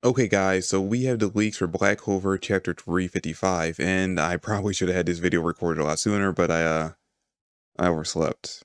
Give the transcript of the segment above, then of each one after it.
Okay guys, so we have the leaks for Black Clover chapter 355, and I probably should have had this video recorded a lot sooner, but I overslept.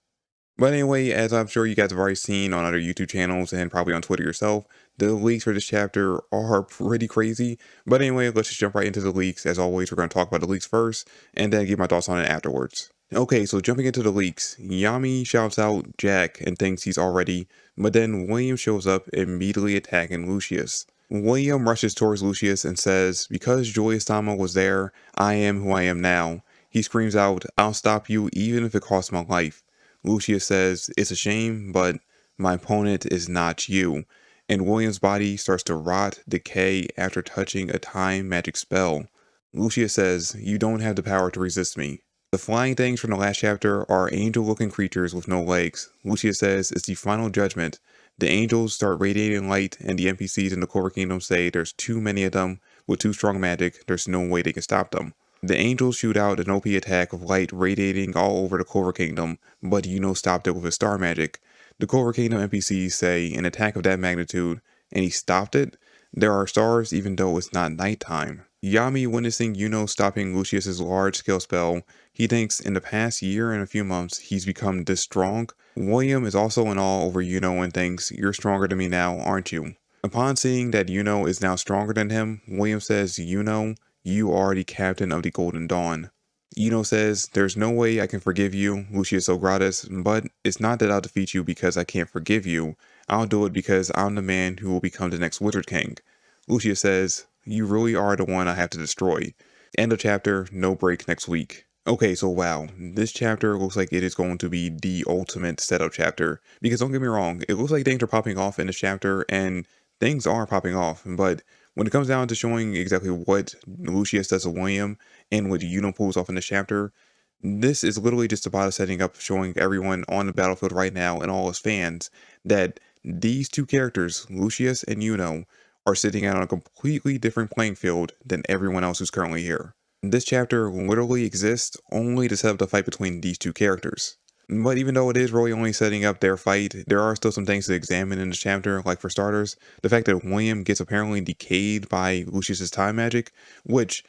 But anyway, as I'm sure you guys have already seen on other YouTube channels and probably on Twitter yourself, the leaks for this chapter are pretty crazy. But anyway, let's just jump right into the leaks. As always, we're going to talk about the leaks first, and then give my thoughts on it afterwards. Okay, so jumping into the leaks, Yami shouts out Jack and thinks he's all ready, but then William shows up immediately attacking Lucius. William rushes towards Lucius and says, "Because Joyous-sama was there, I am who I am now." He screams out, "I'll stop you even if it costs my life." Lucius says, "It's a shame, but my opponent is not you." And William's body starts to rot, decay after touching a time magic spell. Lucius says, "You don't have the power to resist me." The flying things from the last chapter are angel-looking creatures with no legs. Lucius says it's the final judgment. The angels start radiating light, and the NPCs in the Clover Kingdom say there's too many of them with too strong magic, there's no way they can stop them. The angels shoot out an OP attack of light radiating all over the Clover Kingdom, but Yuno stopped it with his star magic. The Clover Kingdom NPCs say an attack of that magnitude, and he stopped it? There are stars even though it's not nighttime. Yami witnessing Yuno stopping Lucius's large-scale spell, he thinks in the past year and a few months he's become this strong. William is also in awe over Yuno and thinks, "You're stronger than me now, aren't you?" Upon seeing that Yuno is now stronger than him, William says, "Yuno, you are the captain of the Golden Dawn." Yuno says, "There's no way I can forgive you, Lucius so gratis, but it's not that I'll defeat you because I can't forgive you. I'll do it because I'm the man who will become the next Wizard King." Lucius says, "You really are the one I have to destroy." End of chapter, no break next week. Okay, so wow, this chapter looks like it is going to be the ultimate setup chapter. Because don't get me wrong, it looks like things are popping off in this chapter, and things are popping off, but when it comes down to showing exactly what Lucius does to William and what Yuno pulls off in this chapter, this is literally just about setting up, showing everyone on the battlefield right now and all his fans that these two characters, Lucius and Yuno, are sitting out on a completely different playing field than everyone else who's currently here. This chapter literally exists only to set up the fight between these two characters. But even though it is really only setting up their fight, there are still some things to examine in this chapter, like for starters, the fact that William gets apparently decayed by Lucius's time magic, which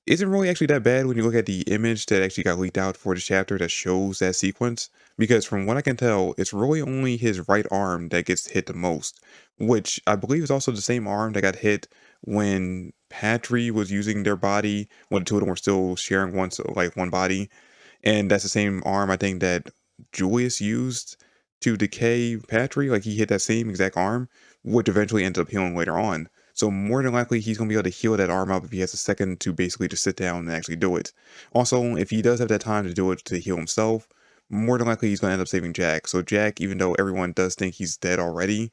isn't really actually that bad when you look at the image that actually got leaked out for this chapter that shows that sequence, because from what I can tell, it's really only his right arm that gets hit the most, which I believe is also the same arm that got hit when Patry was using their body, when the two of them were still sharing one body, and that's the same arm I think that Julius used to decay Patry. Like he hit that same exact arm, which eventually ended up healing later on. So more than likely he's gonna be able to heal that arm up if he has a second to basically just sit down and actually do it. Also, if he does have that time to do it to heal himself, more than likely he's gonna end up saving Jack. So Jack, even though everyone does think he's dead already,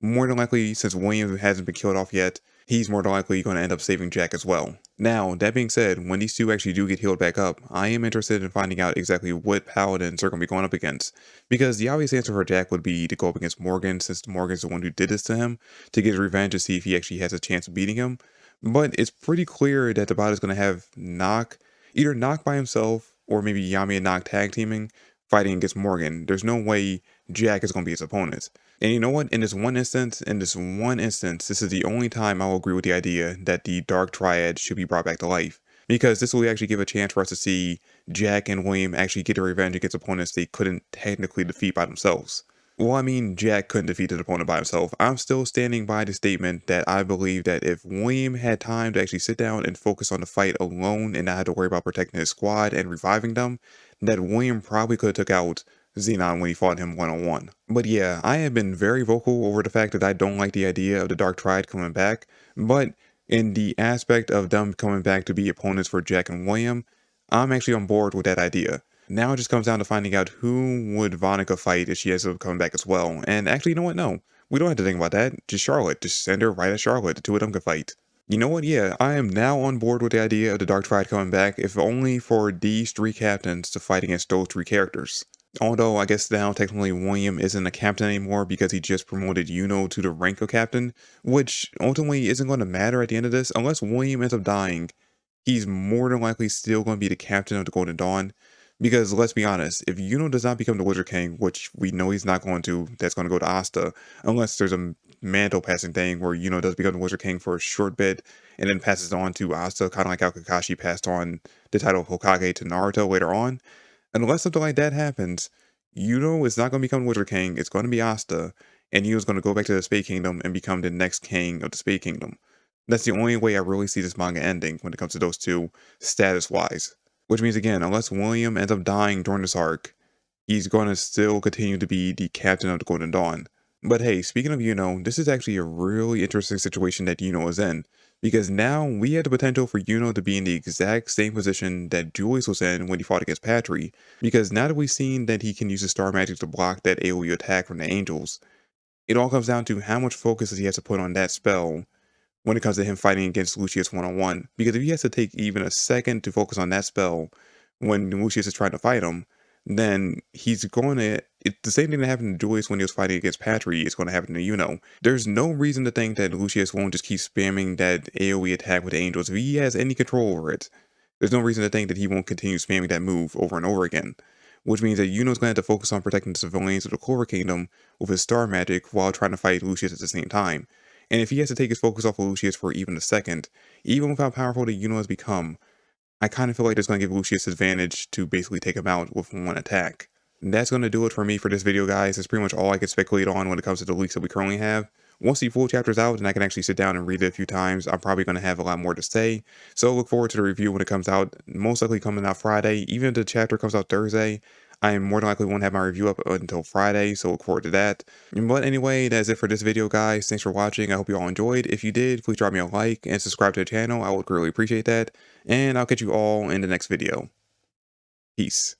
more than likely, since William hasn't been killed off yet, he's more than likely going to end up saving Jack as well. Now, that being said, when these two actually do get healed back up, I am interested in finding out exactly what paladins are going to be going up against. Because the obvious answer for Jack would be to go up against Morgan, since Morgan's the one who did this to him, to get his revenge to see if he actually has a chance of beating him. But it's pretty clear that the bot is going to have either Knock by himself, or maybe Yami and Knock tag teaming, fighting against Morgan. There's no way Jack is going to be his opponent. And you know what? In this one instance, this is the only time I will agree with the idea that the Dark Triad should be brought back to life. Because this will actually give a chance for us to see Jack and William actually get their revenge against opponents they couldn't technically defeat by themselves. Well, I mean, Jack couldn't defeat his opponent by himself. I'm still standing by the statement that I believe that if William had time to actually sit down and focus on the fight alone and not have to worry about protecting his squad and reviving them, that William probably could have took out Xenon when he fought him one-on-one. But yeah, I have been very vocal over the fact that I don't like the idea of the Dark Triad coming back, but in the aspect of them coming back to be opponents for Jack and William, I'm actually on board with that idea. Now it just comes down to finding out who would Vonica fight if she ends up coming back as well. And actually, you know what? No, we don't have to think about that. Just Charlotte. Just send her right at Charlotte. The two of them can fight. You know what? Yeah, I am now on board with the idea of the Dark Triad coming back, if only for these three captains to fight against those three characters. Although I guess now technically William isn't a captain anymore because he just promoted Yuno to the rank of captain, which ultimately isn't going to matter at the end of this. Unless William ends up dying, he's more than likely still going to be the captain of the Golden Dawn. Because let's be honest, if Yuno does not become the Wizard King, which we know he's not going to, that's going to go to Asta, unless there's a mantle passing thing where Yuno does become the Wizard King for a short bit and then passes it on to Asta, kind of like how Kakashi passed on the title of Hokage to Naruto later on. Unless something like that happens, Yuno is not going to become Wizard King. It's going to be Asta, and Yuno's going to go back to the Spade Kingdom and become the next king of the Spade Kingdom. That's the only way I really see this manga ending when it comes to those two, status-wise. Which means, again, unless William ends up dying during this arc, he's going to still continue to be the captain of the Golden Dawn. But hey, speaking of Yuno, this is actually a really interesting situation that Yuno is in, because now we have the potential for Yuno to be in the exact same position that Julius was in when he fought against Patry, because now that we've seen that he can use his star magic to block that AoE attack from the angels, it all comes down to how much focus does he have to put on that spell when it comes to him fighting against Lucius one-on-one. Because if he has to take even a second to focus on that spell when Lucius is trying to fight him, then he's going to, it's the same thing that happened to Julius when he was fighting against Patry is going to happen to Yuno. There's no reason to think that Lucius won't just keep spamming that AoE attack with the angels if he has any control over it. There's no reason to think that he won't continue spamming that move over and over again. Which means that Yuno's going to have to focus on protecting the civilians of the Clover Kingdom with his star magic while trying to fight Lucius at the same time. And if he has to take his focus off of Lucius for even a second, even with how powerful the Yuno has become, I kind of feel like it's going to give Lucius advantage to basically take him out with one attack. And that's going to do it for me for this video, guys. That's pretty much all I can speculate on when it comes to the leaks that we currently have. Once the full chapter's out and I can actually sit down and read it a few times, I'm probably going to have a lot more to say. So look forward to the review when it comes out, most likely coming out Friday. Even if the chapter comes out Thursday, I more than likely won't have my review up until Friday, so look forward to that. But anyway, that's it for this video, guys. Thanks for watching. I hope you all enjoyed. If you did, please drop me a like and subscribe to the channel. I would really appreciate that. And I'll catch you all in the next video. Peace.